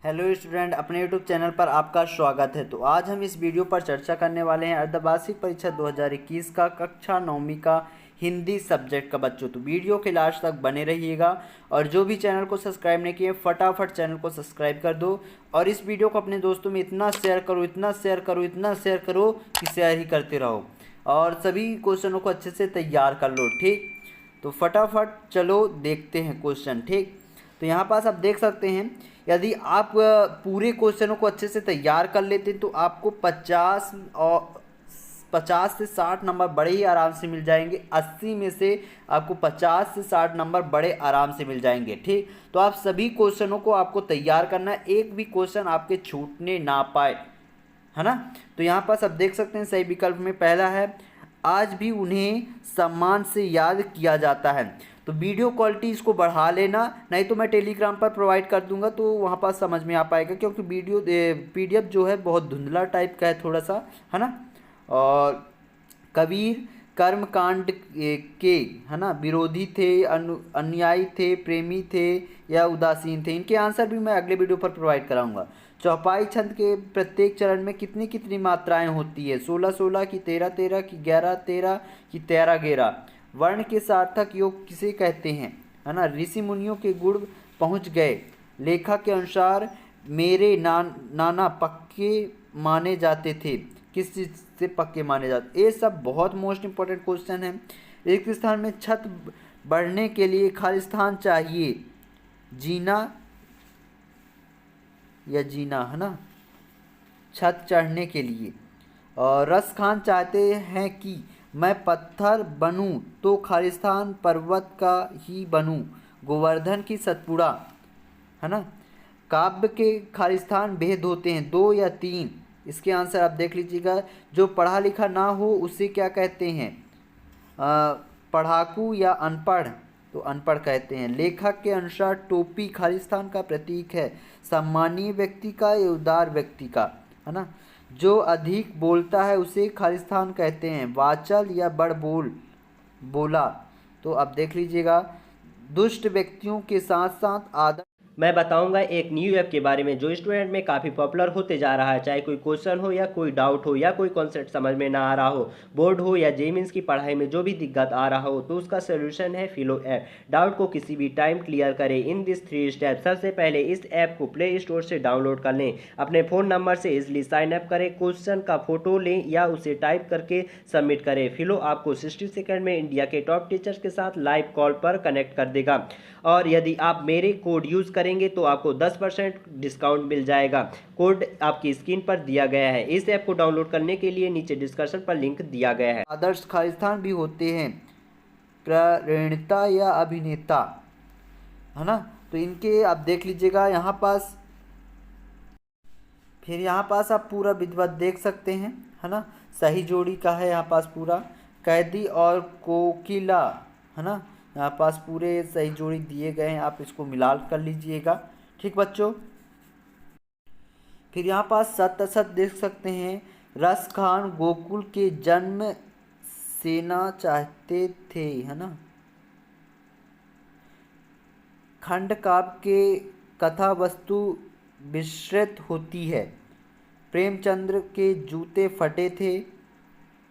Hello student, अपने YouTube channel पर आपका स्वागत है। तो आज हम इस वीडियो पर चर्चा करने वाले हैं अर्धवार्षिक परीक्षा 2021 का कक्षा 9वीं का हिंदी सब्जेक्ट का बच्चों। तो वीडियो के लास्ट तक बने रहिएगा और जो भी चैनल को सब्सक्राइब नहीं किए फटाफट चैनल को सब्सक्राइब कर दो और इस वीडियो को अपने दोस्तों में इतना शेयर करो, इतना शेयर करो, इतना शेयर करो कि शेयर ही करते रहो और सभी क्वेश्चनों को अच्छे से तैयार कर लो। ठीक, तो फटाफट चलो देखते हैं क्वेश्चन। ठीक, तो यहाँ पास आप देख सकते हैं, यदि आप पूरे क्वेश्चनों को अच्छे से तैयार कर लेते तो आपको 50 से 60 नंबर बड़े ही आराम से मिल जाएंगे। 80 में से आपको 50 से 60 नंबर बड़े आराम से मिल जाएंगे। ठीक, तो आप सभी क्वेश्चनों को आपको तैयार करना है, एक भी क्वेश्चन आपके छूटने ना पाए, है ना। तो यहाँ पास आप देख सकते हैं, सही विकल्प में पहला है, आज भी उन्हें सम्मान से याद किया जाता है। तो वीडियो क्वालिटी इसको बढ़ा लेना, नहीं तो मैं टेलीग्राम पर प्रोवाइड कर दूंगा तो वहाँ पास समझ में आ पाएगा, क्योंकि वीडियो पीडीएफ जो है बहुत धुंधला टाइप का है थोड़ा सा, है ना। और कबीर कर्मकांड के, है ना, विरोधी थे, अनुयायी थे, प्रेमी थे या उदासीन थे? इनके आंसर भी मैं अगले वीडियो पर प्रोवाइड कराऊंगा। चौपाई छंद के प्रत्येक चरण में कितनी कितनी मात्राएं होती है? 16-16 की, 13-13 की, 11-13 की, 13-11? वर्ण के सार्थक योग किसे कहते हैं? है ना। ऋषि मुनियों के गुण पहुंच गए, लेखक के अनुसार मेरे नाना पक्के माने जाते थे, किस चीज़ से पक्के माने जाते? ये सब बहुत मोस्ट इंपॉर्टेंट क्वेश्चन है। एक स्थान में छत बढ़ने के लिए खाली स्थान चाहिए, जीना या जीना, है ना, छत चढ़ने के लिए। और रस खान चाहते हैं कि मैं पत्थर बनूं तो खालिस्तान पर्वत का ही बनूं, गोवर्धन की सतपुड़ा, है ना। काव्य के खालिस्तान भेद होते हैं, 2 या 3? इसके आंसर आप देख लीजिएगा। जो पढ़ा लिखा ना हो उसे क्या कहते हैं? पढ़ाकू या अनपढ़? तो अनपढ़ कहते हैं। लेखक के अनुसार टोपी खालिस्तान का प्रतीक है, सम्मानीय व्यक्ति का या उदार व्यक्ति का, है ना। जो अधिक बोलता है उसे खालिस्तान कहते हैं, वाचल या बड़ बोला? तो आप देख लीजिएगा। दुष्ट व्यक्तियों के साथ साथ आदर। मैं बताऊंगा एक न्यू ऐप के बारे में जो स्टूडेंट में काफ़ी पॉपुलर होते जा रहा है। चाहे कोई क्वेश्चन हो या कोई डाउट हो या कोई कॉन्सेप्ट समझ में ना आ रहा हो, बोर्ड हो या जेईई की पढ़ाई में जो भी दिक्कत आ रहा हो, तो उसका सोल्यूशन है फिलो ऐप। डाउट को किसी भी टाइम क्लियर करें इन दिस 3 स्टेप। सबसे पहले इस ऐप को प्ले स्टोर से डाउनलोड कर लें, अपने फ़ोन नंबर से इजली साइन अप करें, क्वेश्चन का फोटो लें या उसे टाइप करके सबमिट करें। फिलो आपको 60 सेकंड में इंडिया के टॉप टीचर्स के साथ लाइव कॉल पर कनेक्ट कर देगा और यदि आप मेरे कोड यूज़ करेंगे तो आपको 10% डिस्काउंट मिल जाएगा। कोड आपकी स्क्रीन पर दिया गया है। इस ऐप को डाउनलोड करने के लिए नीचे डिस्क्रिप्शन पर लिंक दिया गया है। आदर्श खालिस्तान भी होते हैं, प्रणेता या अभिनेता, है ना। तो इनके आप देख लीजिएगा यहाँ पास। फिर यहाँ पास आप पूरा विधिवत देख सकते हैं, है ना। सही जोड़ी का है यहाँ पास पूरा, कैदी और कोकिला, है ना। यहाँ पास पूरे सही जोड़ी दिए गए हैं, आप इसको मिला कर लीजिएगा। ठीक बच्चों, फिर यहाँ पास सत्य असत देख सकते हैं। रस खान गोकुल के जन्म सेना चाहते थे, है ना। खंड काव्य के कथा वस्तु विस्तृत होती है। प्रेमचंद्र के जूते फटे थे।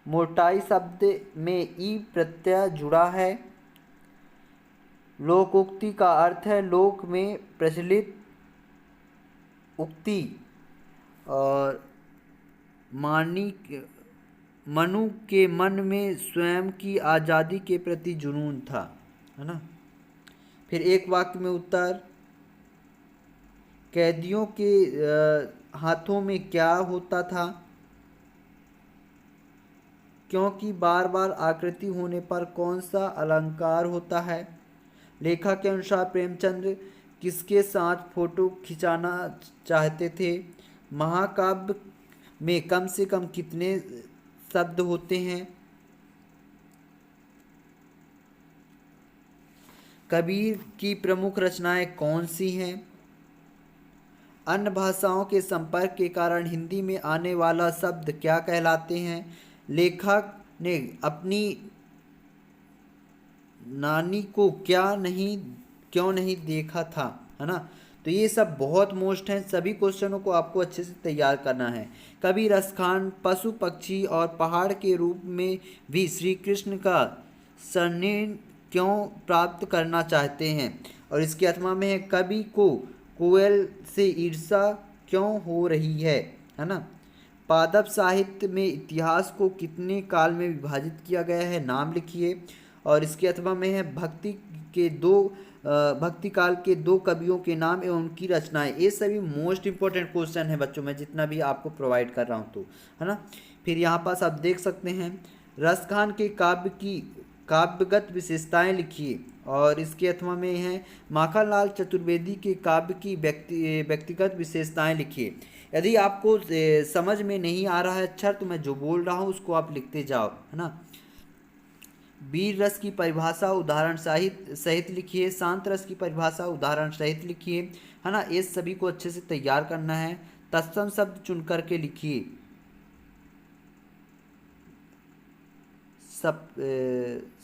मोटाई शब्द में ई प्रत्यय जुड़ा है। लोकोक्ति का अर्थ है लोक में प्रचलित उक्ति। और मनु के मन में स्वयं की आज़ादी के प्रति जुनून था, है ना। फिर एक वाक्य में उत्तर, कैदियों के हाथों में क्या होता था? क्योंकि बार बार आकृति होने पर कौन सा अलंकार होता है? लेखक के अनुसार प्रेमचंद्र किसके साथ फोटो खिंचाना चाहते थे? महाकाव्य में कम से कम कितने शब्द होते हैं? कबीर की प्रमुख रचनाएं कौन सी हैं? अन्य भाषाओं के संपर्क के कारण हिंदी में आने वाला शब्द क्या कहलाते हैं? लेखक ने अपनी नानी को क्यों नहीं देखा था, है ना। तो ये सब बहुत मोस्ट हैं, सभी क्वेश्चनों को आपको अच्छे से तैयार करना है। कवि रसखान पशु पक्षी और पहाड़ के रूप में भी श्री कृष्ण का सरनेम क्यों प्राप्त करना चाहते हैं। और इसके अथवा में है कवि को कोयल से ईर्ष्या क्यों हो रही है ना। पादप साहित्य में इतिहास को कितने काल में विभाजित किया गया है, नाम लिखिए। और इसके अथवा में है भक्ति काल के दो कवियों के नाम एवं उनकी रचनाएं। ये सभी मोस्ट इंपॉर्टेंट क्वेश्चन है बच्चों, मैं जितना भी आपको प्रोवाइड कर रहा हूँ तो, है ना। फिर यहाँ पास आप देख सकते हैं रसखान के काव्य की काव्यगत विशेषताएं लिखिए। और इसके अथवा में है माखनलाल चतुर्वेदी के काव्य की व्यक्तिगत विशेषताएं लिखिए। यदि आपको समझ में नहीं आ रहा है अक्षर तो मैं जो बोल रहा हूँ उसको आप लिखते जाओ, है ना। वीर रस की परिभाषा उदाहरण सहित लिखिए। शांत रस की परिभाषा उदाहरण सहित लिखिए, है ना। ये सभी को अच्छे से तैयार करना है। तत्सम शब्द चुन करके लिखिए।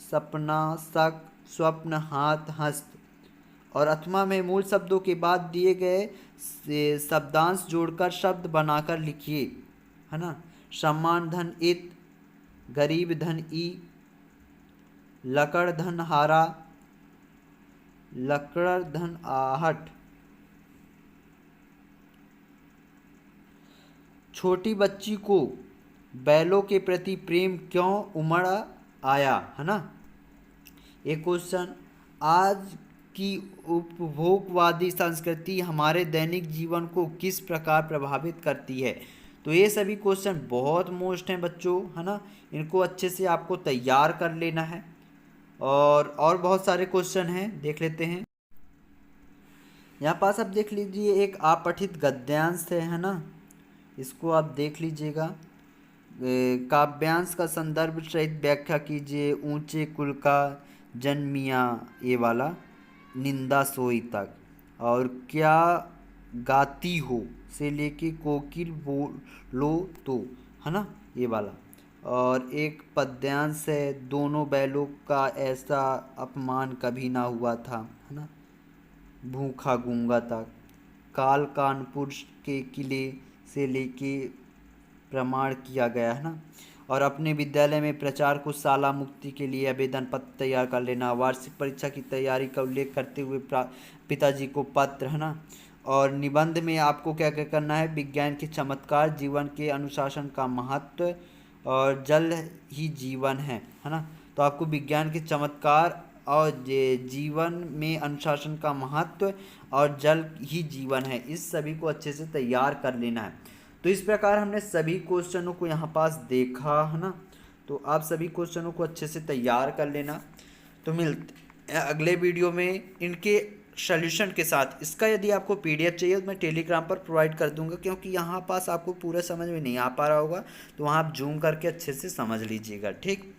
सपना, शक, स्वप्न, हाथ, हस्त। और अथवा में मूल शब्दों के बाद दिए गए शब्दांश जोड़कर शब्द बनाकर लिखिए, है ना। सम्मान धन इत, गरीब धन ई, लकड़ धन हारा, लकड़ धन आहट। छोटी बच्ची को बैलों के प्रति प्रेम क्यों उमड़ आया, है ना। एक क्वेश्चन, आज की उपभोगवादी संस्कृति हमारे दैनिक जीवन को किस प्रकार प्रभावित करती है। तो ये सभी क्वेश्चन बहुत मोस्ट हैं बच्चों, है ना। इनको अच्छे से आपको तैयार कर लेना है। और बहुत सारे क्वेश्चन हैं, देख लेते हैं। यहाँ पास आप देख लीजिए एक अपठित गद्यांश है ना, इसको आप देख लीजिएगा। काव्यांश का संदर्भ सहित व्याख्या कीजिए। ऊंचे कुल का जन्मिया, ये वाला, निंदा सोई तक। और क्या गाती हो से लेके कोकिल बोलो तो, है ना, ये वाला। और एक पद्यांश है, दोनों बैलों का ऐसा अपमान कभी ना हुआ था, है ना, भूखा गूंगा तक। काल कानपुर के किले से लेके प्रमाण किया गया, है ना। और अपने विद्यालय में प्रचार को शाला मुक्ति के लिए आवेदन पत्र तैयार कर लेना। वार्षिक परीक्षा की तैयारी का उल्लेख करते हुए पिताजी को पत्र, है ना। और निबंध में आपको क्या क्या करना है, विज्ञान के चमत्कार, जीवन के अनुशासन का महत्व और जल ही जीवन है ना। तो आपको विज्ञान के चमत्कार और जीवन में अनुशासन का महत्व और जल ही जीवन है, इस सभी को अच्छे से तैयार कर लेना है। तो इस प्रकार हमने सभी क्वेश्चनों को यहाँ पास देखा, है ना। तो आप सभी क्वेश्चनों को अच्छे से तैयार कर लेना। तो मिलते हैं अगले वीडियो में इनके सॉल्यूशन के साथ। इसका यदि आपको पीडीएफ चाहिए तो मैं टेलीग्राम पर प्रोवाइड कर दूंगा, क्योंकि यहाँ पास आपको पूरा समझ में नहीं आ पा रहा होगा तो वहाँ आप जूम करके अच्छे से समझ लीजिएगा, ठीक।